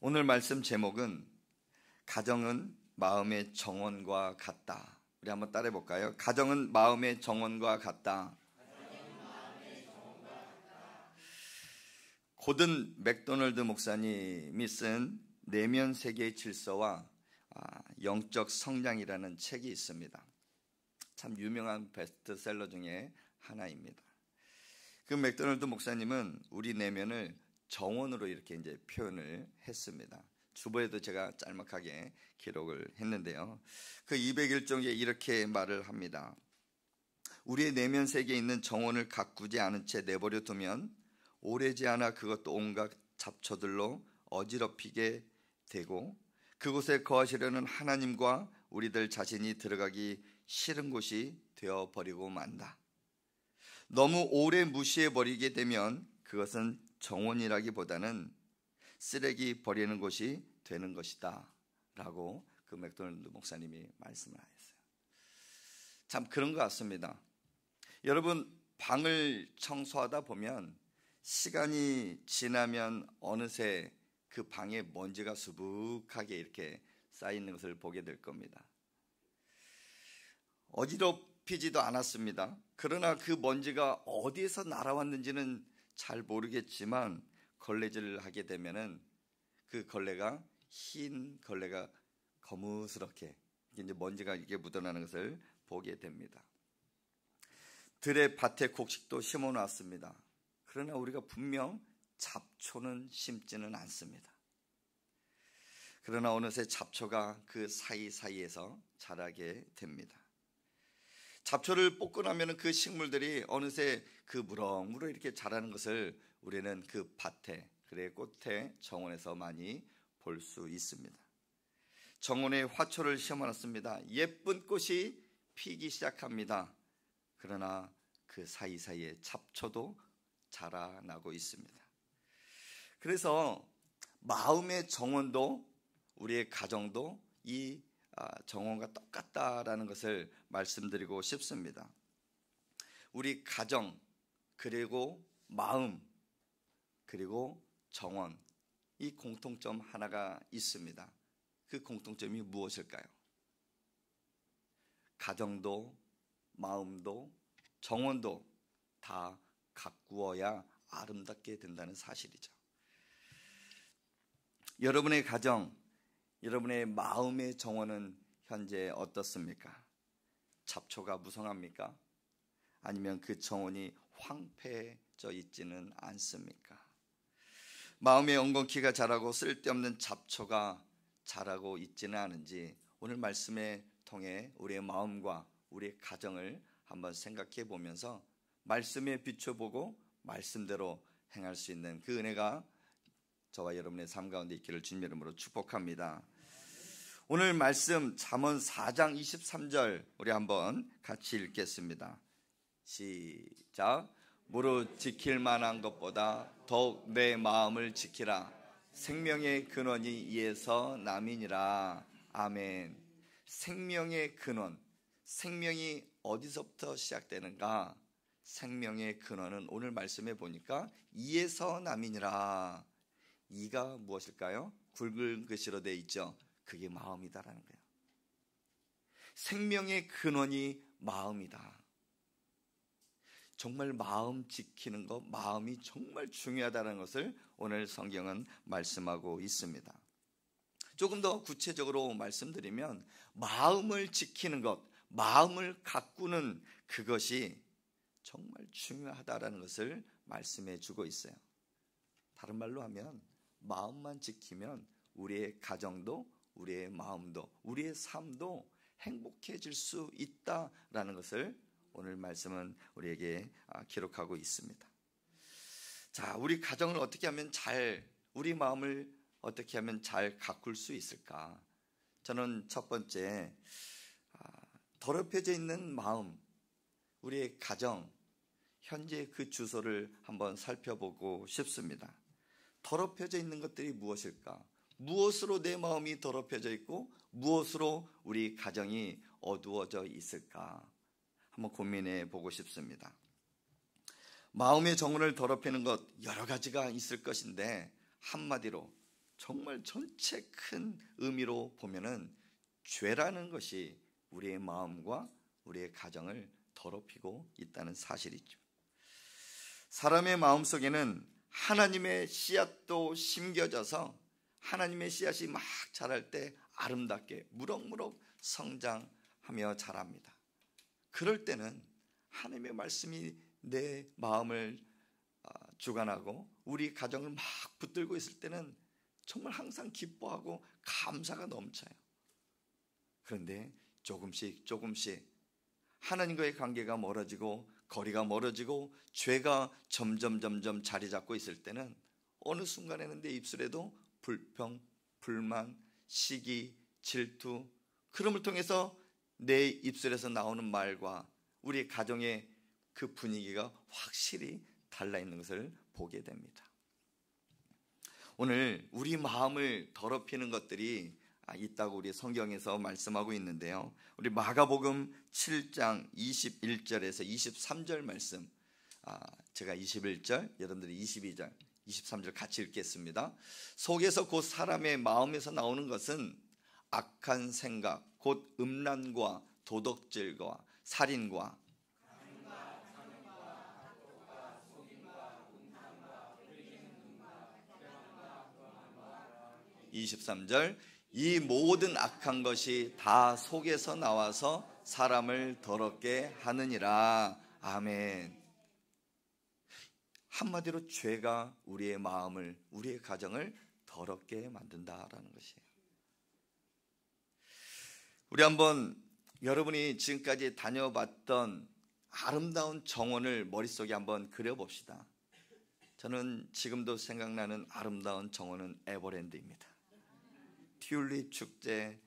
오늘 말씀 제목은 가정은 마음의 정원과 같다. 우리 한번 따라해 볼까요? 가정은 마음의 정원과 같다. 고든 맥도널드 목사님이 쓴 내면 세계의 질서와 영적 성장이라는 책이 있습니다. 참 유명한 베스트셀러 중에 하나입니다. 그 맥도널드 목사님은 우리 내면을 정원으로 이렇게 이제 표현을 했습니다. 주보에도 제가 짤막하게 기록을 했는데요. 그 201종에 이렇게 말을 합니다. 우리의 내면 세계에 있는 정원을 가꾸지 않은 채 내버려 두면 오래지 않아 그것도 온갖 잡초들로 어지럽히게 되고 그곳에 거하시려는 하나님과 우리들 자신이 들어가기 싫은 곳이 되어버리고 만다. 너무 오래 무시해버리게 되면 그것은 정원이라기보다는 쓰레기 버리는 곳이 되는 것이다 라고 그 맥도날드 목사님이 말씀을 하셨어요. 참 그런 것 같습니다. 여러분, 방을 청소하다 보면 시간이 지나면 어느새 그 방에 먼지가 수북하게 이렇게 쌓이는 것을 보게 될 겁니다. 어지럽히지도 않았습니다. 그러나 그 먼지가 어디에서 날아왔는지는 잘 모르겠지만 걸레질을 하게 되면은 그 걸레가 흰 걸레가 거무스럽게 이제 먼지가 이게 묻어나는 것을 보게 됩니다. 들에 밭에 곡식도 심어 놨습니다. 그러나 우리가 분명 잡초는 심지는 않습니다. 그러나 어느새 잡초가 그 사이사이에서 자라게 됩니다. 잡초를 뽑고 나면 그 식물들이 어느새 그 무럭무럭 이렇게 자라는 것을 우리는 그 밭에, 그래 꽃에, 정원에서 많이 볼 수 있습니다. 정원에 화초를 심어놨습니다. 예쁜 꽃이 피기 시작합니다. 그러나 그 사이사이에 잡초도 자라나고 있습니다. 그래서 마음의 정원도 우리의 가정도 이 정원과 똑같다라는 것을 말씀드리고 싶습니다. 우리 가정, 그리고 마음, 그리고 정원, 이 공통점 하나가 있습니다. 그 공통점이 무엇일까요? 가정도, 마음도, 정원도 다 가꾸어야 아름답게 된다는 사실이죠. 여러분의 가정, 여러분의 마음의 정원은 현재 어떻습니까? 잡초가 무성합니까? 아니면 그 정원이 황폐해져 있지는 않습니까? 마음의 엉겅퀴가 자라고 쓸데없는 잡초가 자라고 있지는 않은지 오늘 말씀에 통해 우리의 마음과 우리의 가정을 한번 생각해 보면서 말씀에 비춰보고 말씀대로 행할 수 있는 그 은혜가 저와 여러분의 삶 가운데 있기를 주님 이름으로 축복합니다. 오늘 말씀 잠언 4장 23절 우리 한번 같이 읽겠습니다. 시작. 무릇 지킬 만한 것보다 더욱 내 마음을 지키라. 생명의 근원이 이에서 남이니라. 아멘. 생명의 근원, 생명이 어디서부터 시작되는가? 생명의 근원은 오늘 말씀해 보니까 이에서 남이니라. 이가 무엇일까요? 굵은 글씨로 되어 있죠. 그게 마음이다라는 거예요. 생명의 근원이 마음이다. 정말 마음 지키는 것, 마음이 정말 중요하다는 것을 오늘 성경은 말씀하고 있습니다. 조금 더 구체적으로 말씀드리면 마음을 지키는 것, 마음을 가꾸는 그것이 정말 중요하다는 것을 말씀해 주고 있어요. 다른 말로 하면 마음만 지키면 우리의 가정도 우리의 마음도 우리의 삶도 행복해질 수 있다라는 것을 오늘 말씀은 우리에게 기록하고 있습니다. 자, 우리 가정을 어떻게 하면 우리 마음을 어떻게 하면 잘 가꿀 수 있을까? 저는 첫 번째, 더럽혀져 있는 마음, 우리의 가정, 현재 그 주소를 한번 살펴보고 싶습니다. 더럽혀져 있는 것들이 무엇일까? 무엇으로 내 마음이 더럽혀져 있고 무엇으로 우리 가정이 어두워져 있을까? 한번 고민해 보고 싶습니다. 마음의 정원을 더럽히는 것 여러 가지가 있을 것인데 한마디로 정말 전체 큰 의미로 보면은 죄라는 것이 우리의 마음과 우리의 가정을 더럽히고 있다는 사실이죠. 사람의 마음속에는 하나님의 씨앗도 심겨져서 하나님의 씨앗이 막 자랄 때 아름답게 무럭무럭 성장하며 자랍니다. 그럴 때는 하나님의 말씀이 내 마음을 주관하고 우리 가정을 막 붙들고 있을 때는 정말 항상 기뻐하고 감사가 넘쳐요. 그런데 조금씩 하나님과의 관계가 멀어지고 거리가 멀어지고 죄가 점점 자리 잡고 있을 때는 어느 순간에는 내 입술에도 불평, 불만, 시기, 질투, 그럼을 통해서 내 입술에서 나오는 말과 우리 가정의 그 분위기가 확실히 달라 있는 것을 보게 됩니다. 오늘 우리 마음을 더럽히는 것들이 있다고 우리 성경에서 말씀하고 있는데요. 우리 마가복음 7장 21절에서 23절 말씀, 제가 21절, 여러분들이 22절, 23절 같이 읽겠습니다. 속에서 곧 사람의 마음에서 나오는 것은 악한 생각, 곧 음란과 도덕질과 살인과 23절, 이 모든 악한 것이 다 속에서 나와서 사람을 더럽게 하느니라. 아멘. 한마디로 죄가 우리의 마음을, 우리의 가정을 더럽게 만든다라는 것이에요. 우리 한번 여러분이 지금까지 다녀봤던 아름다운 정원을 머릿속에 한번 그려봅시다. 저는 지금도 생각나는 아름다운 정원은 에버랜드입니다. 튤립 축제,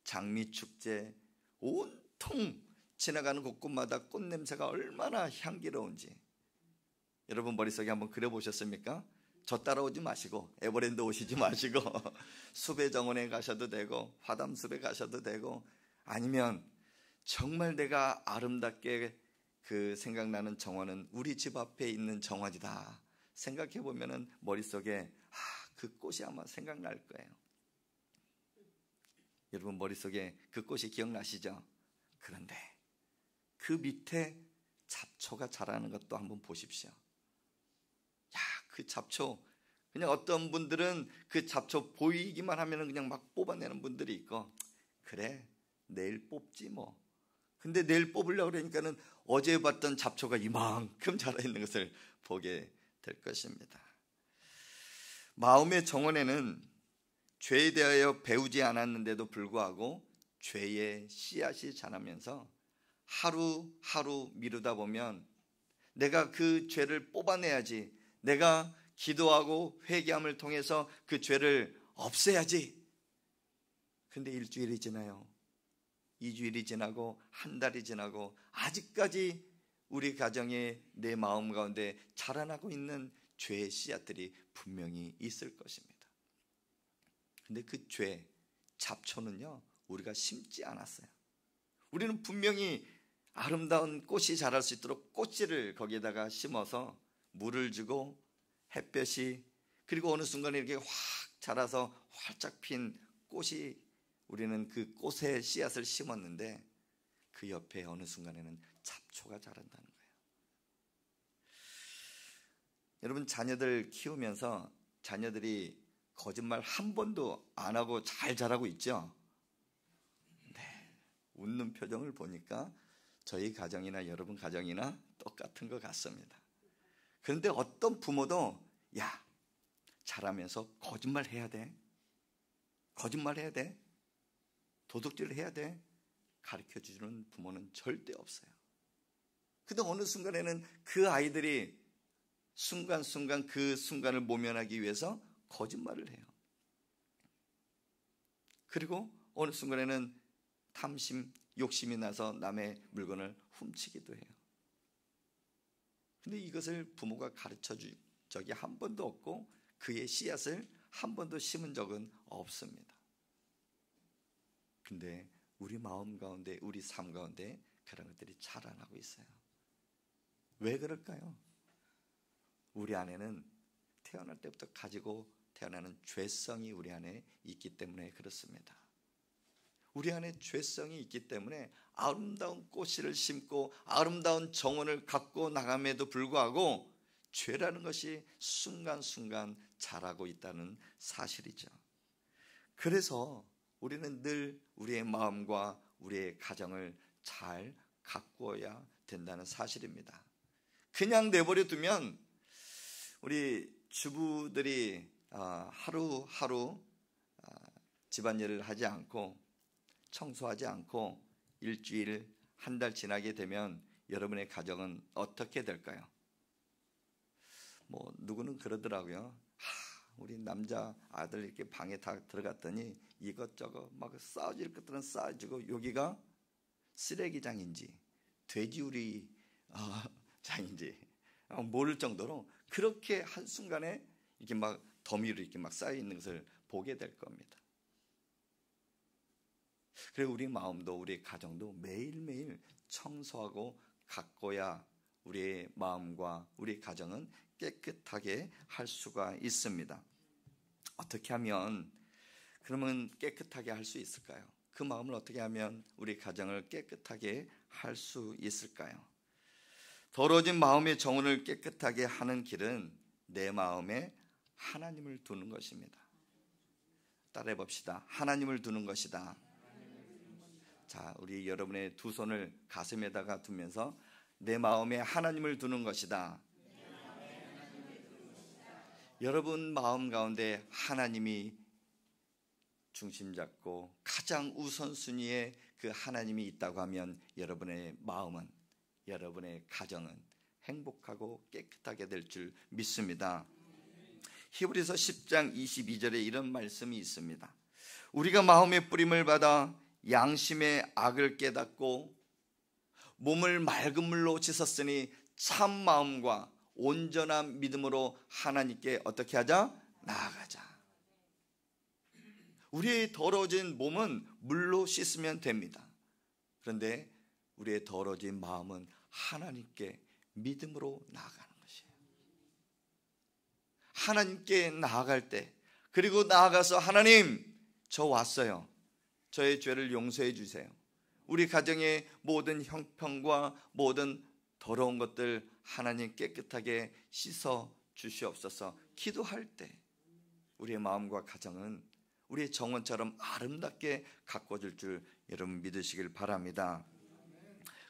장미 축제, 온통 지나가는 곳곳마다 꽃 냄새가 얼마나 향기로운지 여러분 머릿속에 한번 그려보셨습니까? 저 따라오지 마시고 에버랜드 오시지 마시고 숲의 정원에 가셔도 되고 화담숲에 가셔도 되고, 아니면 정말 내가 아름답게 그 생각나는 정원은 우리 집 앞에 있는 정원이다 생각해 보면은 머릿속에 그 꽃이 아마 생각날 거예요. 여러분 머릿속에 그 꽃이 기억나시죠? 그런데 그 밑에 잡초가 자라는 것도 한번 보십시오. 그 잡초, 그냥 어떤 분들은 그 잡초 보이기만 하면 그냥 막 뽑아내는 분들이 있고, 그래 내일 뽑지 뭐. 근데 내일 뽑으려고 그러니까는 어제 봤던 잡초가 이만큼 자라있는 것을 보게 될 것입니다. 마음의 정원에는 죄에 대하여 배우지 않았는데도 불구하고 죄의 씨앗이 자라면서 하루하루 미루다 보면 내가 그 죄를 뽑아내야지, 내가 기도하고 회개함을 통해서 그 죄를 없애야지. 근데 일주일이 지나요. 2주일이 지나고 한 달이 지나고 아직까지 우리 가정에 내 마음 가운데 자라나고 있는 죄의 씨앗들이 분명히 있을 것입니다. 근데 그 죄, 잡초는요 우리가 심지 않았어요. 우리는 분명히 아름다운 꽃이 자랄 수 있도록 꽃씨를 거기에다가 심어서 물을 주고 햇볕이, 그리고 어느 순간에 이렇게 확 자라서 활짝 핀 꽃이, 우리는 그 꽃에 씨앗을 심었는데 그 옆에 어느 순간에는 잡초가 자란다는 거예요. 여러분 자녀들 키우면서 자녀들이 거짓말 한 번도 안 하고 잘 자라고 있죠? 네, 웃는 표정을 보니까 저희 가정이나 여러분 가정이나 똑같은 것 같습니다. 그런데 어떤 부모도 야, 자라면서 거짓말 해야 돼, 거짓말 해야 돼, 도둑질 해야 돼, 가르쳐주는 부모는 절대 없어요. 근데 어느 순간에는 그 아이들이 순간순간 그 순간을 모면하기 위해서 거짓말을 해요. 그리고 어느 순간에는 탐심, 욕심이 나서 남의 물건을 훔치기도 해요. 근데 이것을 부모가 가르쳐준 적이 한 번도 없고 그의 씨앗을 한 번도 심은 적은 없습니다. 근데 우리 마음 가운데, 우리 삶 가운데 그런 것들이 자라나고 있어요. 왜 그럴까요? 우리 안에는 태어날 때부터 가지고 태어나는 죄성이 우리 안에 있기 때문에 그렇습니다. 우리 안에 죄성이 있기 때문에 아름다운 꽃씨를 심고 아름다운 정원을 갖고 나감에도 불구하고 죄라는 것이 순간순간 자라고 있다는 사실이죠. 그래서 우리는 늘 우리의 마음과 우리의 가정을 잘 가꾸어야 된다는 사실입니다. 그냥 내버려 두면 우리 주부들이 하루하루 집안일을 하지 않고 청소하지 않고 일주일, 한 달 지나게 되면 여러분의 가정은 어떻게 될까요? 누구는 그러더라고요. 우리 남자 아들 이렇게 방에 다 들어갔더니 이것저것 막 싸질 것들은 싸지고 여기가 쓰레기장인지 돼지우리 장인지 모를 정도로 그렇게 한순간에 이렇게 막 더미로 이렇게 막 쌓여 있는 것을 보게 될 겁니다. 그리고 우리 마음도 우리 가정도 매일매일 청소하고 가꿔야 우리의 마음과 우리 가정은 깨끗하게 할 수가 있습니다. 어떻게 하면 그러면 깨끗하게 할 수 있을까요? 그 마음을 어떻게 하면 우리 가정을 깨끗하게 할 수 있을까요? 더러워진 마음의 정원을 깨끗하게 하는 길은 내 마음에 하나님을 두는 것입니다. 따라해 봅시다. 하나님을 두는 것이다. 자, 우리 여러분의 두 손을 가슴에다가 두면서 내 마음에 하나님을 두는 것이다. 여러분 마음 가운데 하나님이 중심 잡고 가장 우선순위에 그 하나님이 있다고 하면 여러분의 마음은, 여러분의 가정은 행복하고 깨끗하게 될 줄 믿습니다. 히브리서 10장 22절에 이런 말씀이 있습니다. 우리가 마음의 뿌림을 받아 양심의 악을 깨닫고 몸을 맑은 물로 씻었으니 참 마음과 온전한 믿음으로 하나님께 어떻게 하자? 나아가자. 우리의 더러워진 몸은 물로 씻으면 됩니다. 그런데 우리의 더러워진 마음은 하나님께 믿음으로 나아가는 것이에요. 하나님께 나아갈 때, 그리고 나아가서 하나님, 저 왔어요. 저의 죄를 용서해 주세요. 우리 가정의 모든 형편과 모든 더러운 것들 하나님 깨끗하게 씻어 주시옵소서. 기도할 때 우리의 마음과 가정은 우리의 정원처럼 아름답게 가꿔줄 줄 여러분 믿으시길 바랍니다.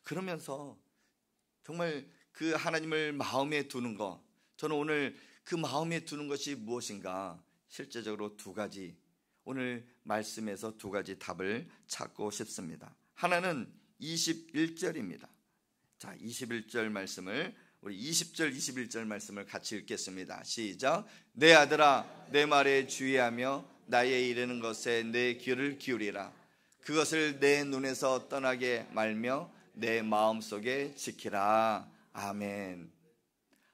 그러면서 정말 그 하나님을 마음에 두는 것, 저는 오늘 그 마음에 두는 것이 무엇인가 실제적으로 두 가지, 오늘 말씀에서 두 가지 답을 찾고 싶습니다. 하나는 21절입니다. 자, 21절 말씀을 우리 20절 21절 말씀을 같이 읽겠습니다. 시작. 내 아들아 내 말에 주의하며 나의 이르는 것에 내 귀를 기울이라. 그것을 내 눈에서 떠나게 말며 내 마음속에 지키라. 아멘.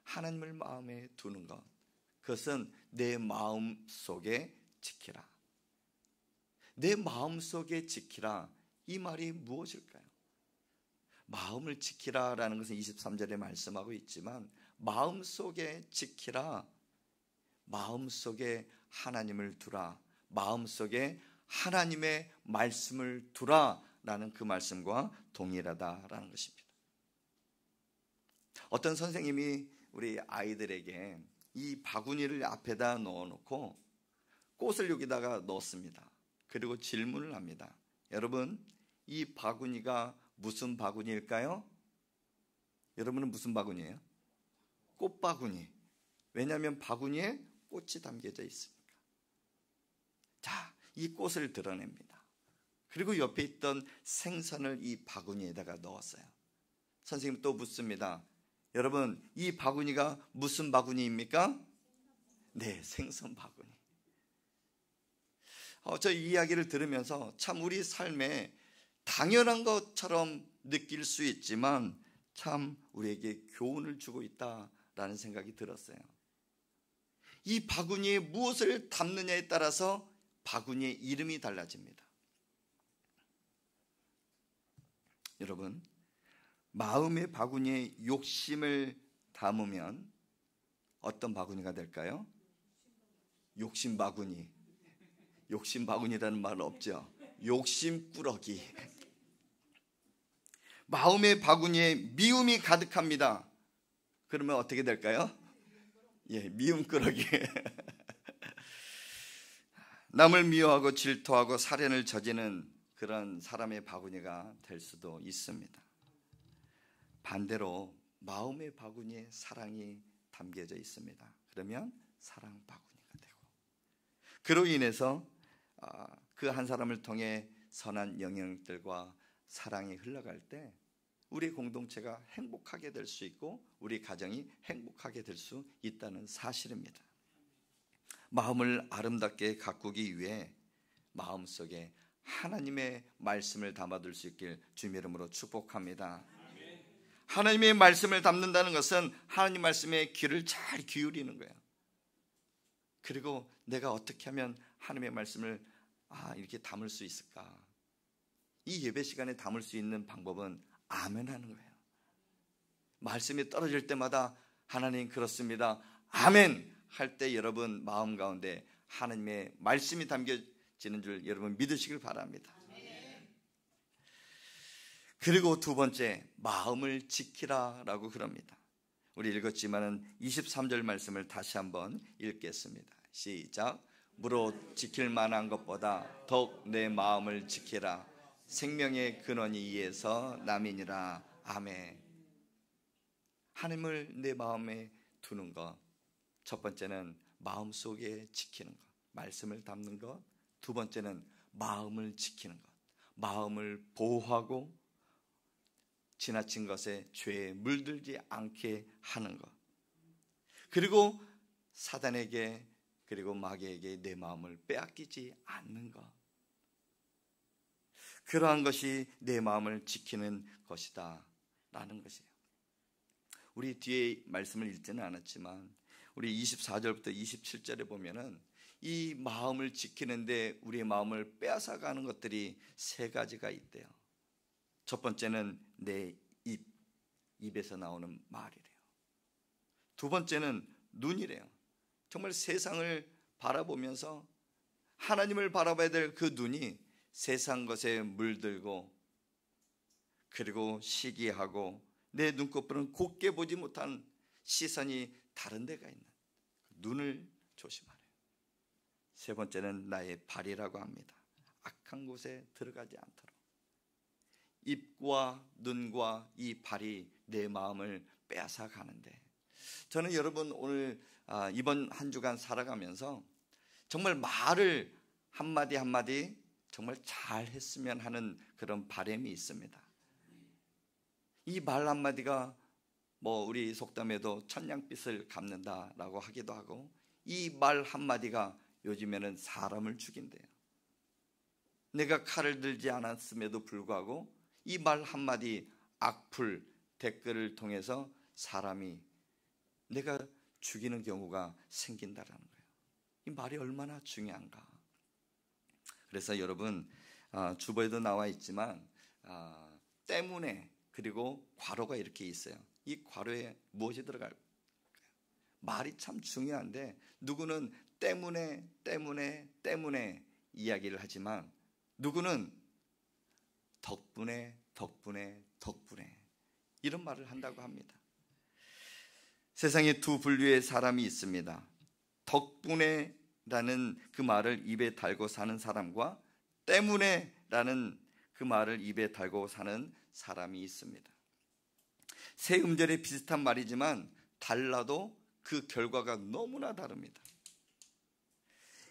하나님을 마음에 두는 것, 그것은 내 마음속에 지키라. 내 마음속에 지키라. 이 말이 무엇일까요? 마음을 지키라라는 것은 23절에 말씀하고 있지만 마음속에 지키라, 마음속에 하나님을 두라, 마음속에 하나님의 말씀을 두라라는 그 말씀과 동일하다라는 것입니다. 어떤 선생님이 우리 아이들에게 이 바구니를 앞에다 넣어놓고 꽃을 여기다가 넣습니다. 그리고 질문을 합니다. 여러분, 이 바구니가 무슨 바구니일까요? 여러분은 무슨 바구니예요? 꽃바구니. 왜냐하면 바구니에 꽃이 담겨져 있으니까. 자, 이 꽃을 드러냅니다. 그리고 옆에 있던 생선을 이 바구니에다가 넣었어요. 선생님 또 묻습니다. 여러분, 이 바구니가 무슨 바구니입니까? 네, 생선 바구니. 저 이 이야기를 들으면서 참 우리 삶에 당연한 것처럼 느낄 수 있지만 참 우리에게 교훈을 주고 있다라는 생각이 들었어요. 이 바구니에 무엇을 담느냐에 따라서 바구니의 이름이 달라집니다. 여러분, 마음의 바구니에 욕심을 담으면 어떤 바구니가 될까요? 욕심바구니. 욕심바구니라는 말은 없죠. 욕심꾸러기. 마음의 바구니에 미움이 가득합니다. 그러면 어떻게 될까요? 미움꾸러기. 남을 미워하고 질투하고 살인을 저지르는 그런 사람의 바구니가 될 수도 있습니다. 반대로 마음의 바구니에 사랑이 담겨져 있습니다. 그러면 사랑 바구니가 되고, 그로 인해서 그 한 사람을 통해 선한 영향들과 사랑이 흘러갈 때 우리 공동체가 행복하게 될 수 있고 우리 가정이 행복하게 될 수 있다는 사실입니다. 마음을 아름답게 가꾸기 위해 마음속에 하나님의 말씀을 담아둘 수 있길 주님의 이름으로 축복합니다. 하나님의 말씀을 담는다는 것은 하나님 말씀에 귀를 잘 기울이는 거예요. 그리고 내가 어떻게 하면 하나님의 말씀을 이렇게 담을 수 있을까? 이 예배 시간에 담을 수 있는 방법은 아멘 하는 거예요. 말씀이 떨어질 때마다 하나님 그렇습니다, 아멘 할 때 여러분 마음 가운데 하나님의 말씀이 담겨지는 줄 여러분 믿으시길 바랍니다. 그리고 두 번째, 마음을 지키라 라고 그럽니다. 우리 읽었지만은 23절 말씀을 다시 한번 읽겠습니다. 시작. 무릇 지킬 만한 것보다 더욱 내 마음을 지키라. 생명의 근원이 이에서 남이니라. 아멘. 하나님을 내 마음에 두는 것, 첫 번째는 마음속에 지키는 것, 말씀을 담는 것. 두 번째는 마음을 지키는 것, 마음을 보호하고 지나친 것에 죄에 물들지 않게 하는 것. 그리고 사단에게 그리고 마귀에게 내 마음을 빼앗기지 않는 것. 그러한 것이 내 마음을 지키는 것이다 라는 것이에요. 우리 뒤에 말씀을 읽지는 않았지만 우리 24절부터 27절에 보면은 이 마음을 지키는데 우리의 마음을 빼앗아가는 것들이 세 가지가 있대요. 첫 번째는 내 입에서 나오는 말이래요. 두 번째는 눈이래요. 정말 세상을 바라보면서 하나님을 바라봐야 될 그 눈이 세상 것에 물들고 그리고 시기하고 내 눈꺼풀은 곧게 보지 못한 시선이 다른 데가 있는 눈을 조심하래요. 세 번째는 나의 발이라고 합니다. 악한 곳에 들어가지 않도록. 입과 눈과 이 발이 내 마음을 빼앗아 가는데, 저는 여러분 오늘 이번 한 주간 살아가면서 정말 말을 한마디 한마디 정말 잘 했으면 하는 그런 바람이 있습니다. 이 말 한마디가 우리 속담에도 천냥빚을 갚는다라고 하기도 하고, 이 말 한마디가 요즘에는 사람을 죽인대요. 내가 칼을 들지 않았음에도 불구하고 이 말 한마디, 악플, 댓글을 통해서 사람이 내가 죽이는 경우가 생긴다라는 거예요. 이 말이 얼마나 중요한가. 그래서 여러분 주보에도 나와 있지만 때문에 그리고 괄호가 이렇게 있어요. 이 괄호에 무엇이 들어갈까요? 말이 참 중요한데 누구는 때문에 이야기를 하지만 누구는 덕분에 이런 말을 한다고 합니다. 세상에 두 분류의 사람이 있습니다. 덕분에라는 그 말을 입에 달고 사는 사람과 때문에라는 그 말을 입에 달고 사는 사람이 있습니다. 세 음절이 비슷한 말이지만 달라도 그 결과가 너무나 다릅니다.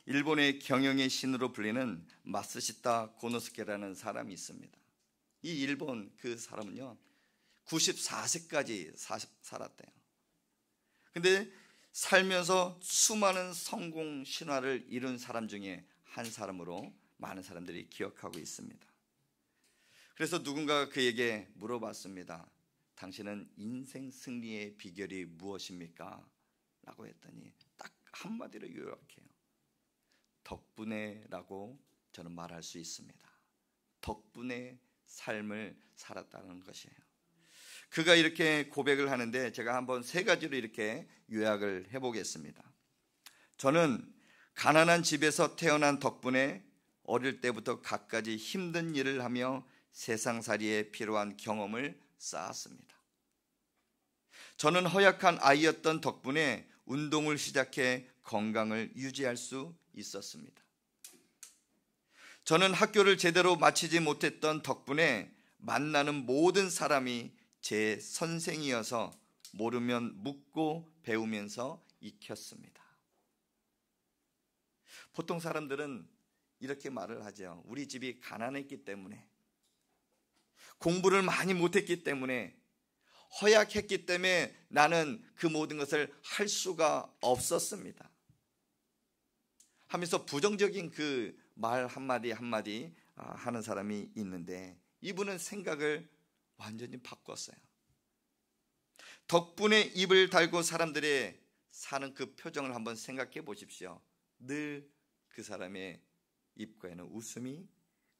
일본의 경영의 신으로 불리는 마쓰시타 고노스케라는 사람이 있습니다. 이 일본 그 사람은요 94세까지 살았대요. 근데 살면서 수많은 성공 신화를 이룬 사람 중에 한 사람으로 많은 사람들이 기억하고 있습니다. 그래서 누군가가 그에게 물어봤습니다. 당신은 인생 승리의 비결이 무엇입니까? 라고 했더니 딱 한마디로 요약해요. 덕분에 라고 저는 말할 수 있습니다. 덕분에 삶을 살았다는 것이에요. 그가 이렇게 고백을 하는데 제가 한번 세 가지로 이렇게 요약을 해보겠습니다. 저는 가난한 집에서 태어난 덕분에 어릴 때부터 갖가지 힘든 일을 하며 세상살이에 필요한 경험을 쌓았습니다. 저는 허약한 아이였던 덕분에 운동을 시작해 건강을 유지할 수 있었습니다. 저는 학교를 제대로 마치지 못했던 덕분에 만나는 모든 사람이 제 선생이어서 모르면 묻고 배우면서 익혔습니다. 보통 사람들은 이렇게 말을 하죠. 우리 집이 가난했기 때문에, 공부를 많이 못했기 때문에, 허약했기 때문에 나는 그 모든 것을 할 수가 없었습니다 하면서 부정적인 그 말 한마디 한마디 하는 사람이 있는데, 이분은 생각을 완전히 바꿨어요. 덕분에 입을 달고 사람들의 사는 그 표정을 한번 생각해 보십시오. 늘 그 사람의 입가에는 웃음이,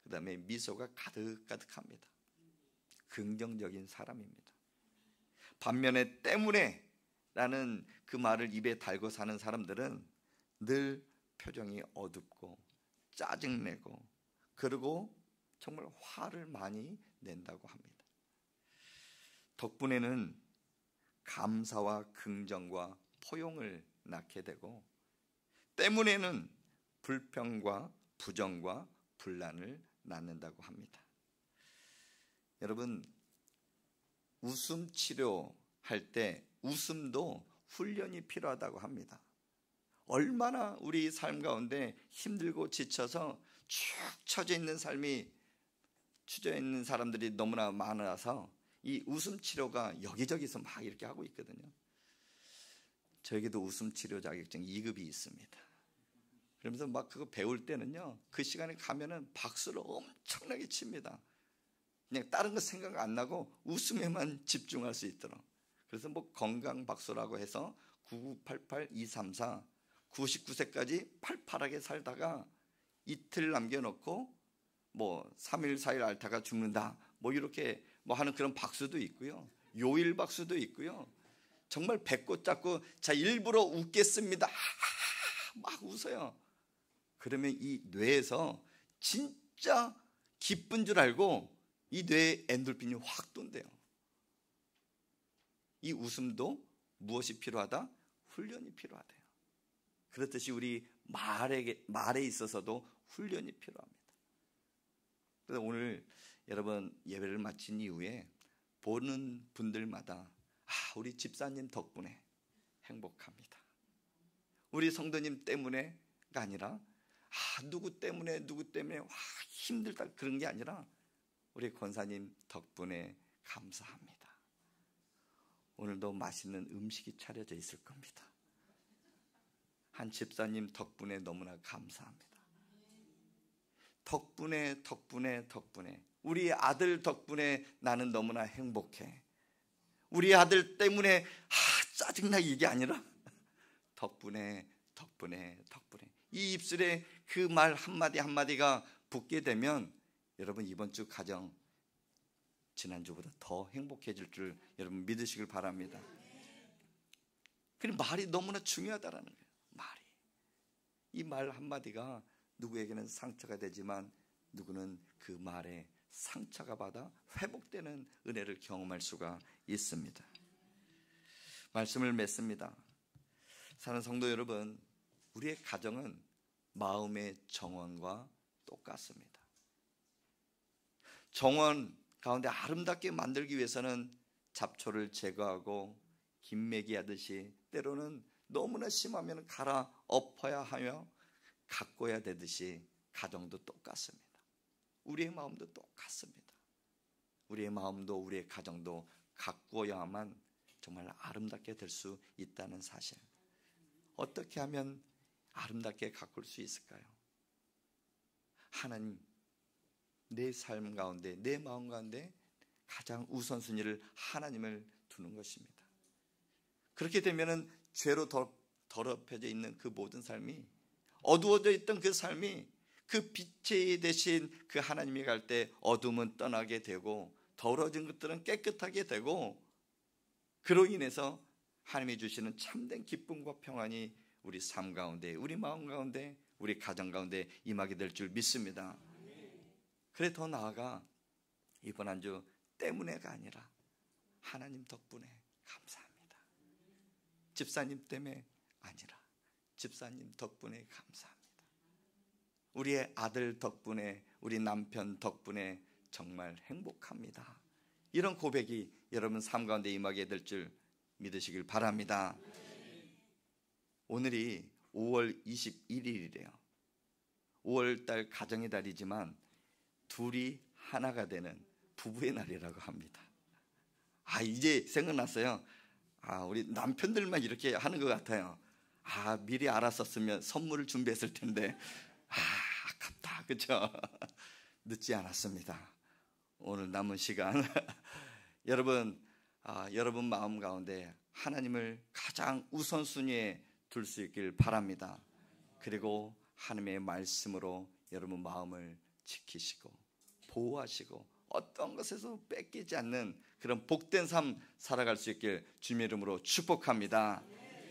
그 다음에 미소가 가득가득합니다. 긍정적인 사람입니다. 반면에 때문에 라는 그 말을 입에 달고 사는 사람들은 늘 표정이 어둡고 짜증내고, 그리고 정말 화를 많이 낸다고 합니다. 덕분에는 감사와 긍정과 포용을 낳게 되고, 때문에는 불평과 부정과 분란을 낳는다고 합니다. 여러분, 웃음 치료할 때 웃음도 훈련이 필요하다고 합니다. 얼마나 우리 삶 가운데 힘들고 지쳐서 축 처져 있는 삶이, 처져 있는 사람들이 너무나 많아서 이 웃음 치료가 여기저기서 막 이렇게 하고 있거든요. 저에게도 웃음 치료 자격증 2급이 있습니다. 그러면서 막 그거 배울 때는요, 그 시간에 가면은 박수를 엄청나게 칩니다. 그냥 다른 거 생각 안 나고 웃음에만 집중할 수 있도록. 그래서 뭐 건강 박수라고 해서 9988-234 99세까지 팔팔하게 살다가 이틀 남겨놓고 뭐 3일 4일 앓다가 죽는다, 뭐 이렇게 뭐 하는 그런 박수도 있고요, 요일 박수도 있고요. 정말 배꼽 잡고 자 일부러 웃겠습니다 막 웃어요. 그러면 이 뇌에서 진짜 기쁜 줄 알고 이 뇌에 엔돌핀이 확 돈대요. 이 웃음도 무엇이 필요하다? 훈련이 필요하대요. 그렇듯이 우리 말에 있어서도 훈련이 필요합니다. 그래서 오늘 여러분 예배를 마친 이후에 보는 분들마다 우리 집사님 덕분에 행복합니다. 우리 성도님 때문에가 아니라 누구 때문에 힘들다 그런 게 아니라 우리 권사님 덕분에 감사합니다. 오늘도 맛있는 음식이 차려져 있을 겁니다. 한 집사님 덕분에 너무나 감사합니다. 덕분에 우리 아들 덕분에 나는 너무나 행복해. 우리 아들 때문에 짜증나 이게 아니라 덕분에 이 입술에 그 말 한마디 한마디가 붙게 되면 여러분 이번 주 가정 지난주보다 더 행복해질 줄 여러분 믿으시길 바랍니다. 그리고 말이 너무나 중요하다라는 거예요. 이 말 한마디가 누구에게는 상처가 되지만 누구는 그 말에 상처가 받아 회복되는 은혜를 경험할 수가 있습니다. 말씀을 맺습니다. 사는 성도 여러분, 우리의 가정은 마음의 정원과 똑같습니다. 정원 가운데 아름답게 만들기 위해서는 잡초를 제거하고 김매기 하듯이 때로는 너무나 심하면 갈아 엎어야 하며 가꿔야 되듯이 가정도 똑같습니다. 우리의 마음도 똑같습니다. 우리의 마음도 우리의 가정도 가꾸어야만 정말 아름답게 될 수 있다는 사실. 어떻게 하면 아름답게 가꿀 수 있을까요? 하나님, 내 삶 가운데, 내 마음 가운데 가장 우선순위를 하나님을 두는 것입니다. 그렇게 되면은 죄로 더럽혀져 있는 그 모든 삶이, 어두워져 있던 그 삶이 그 빛이 되신 그 하나님이 갈 때 어둠은 떠나게 되고 더러워진 것들은 깨끗하게 되고, 그로 인해서 하나님이 주시는 참된 기쁨과 평안이 우리 삶 가운데, 우리 마음 가운데, 우리 가정 가운데 임하게 될 줄 믿습니다. 그래 더 나아가 이번 한 주 때문에가 아니라 하나님 덕분에 감사합니다. 집사님 때문에 아니라 집사님 덕분에 감사합니다. 우리의 아들 덕분에, 우리 남편 덕분에 정말 행복합니다. 이런 고백이 여러분 삶 가운데 임하게 될 줄 믿으시길 바랍니다. 오늘이 5월 21일이래요. 5월달 가정의 달이지만 둘이 하나가 되는 부부의 날이라고 합니다. 이제 생각났어요. 우리 남편들만 이렇게 하는 것 같아요. 미리 알았었으면 선물을 준비했을 텐데 아깝다, 그렇죠? 늦지 않았습니다. 오늘 남은 시간 여러분 마음 가운데 하나님을 가장 우선순위에 둘 수 있길 바랍니다. 그리고 하나님의 말씀으로 여러분 마음을 지키시고 보호하시고 어떤 것에서 뺏기지 않는 그런 복된 삶 살아갈 수 있길 주님의 이름으로 축복합니다.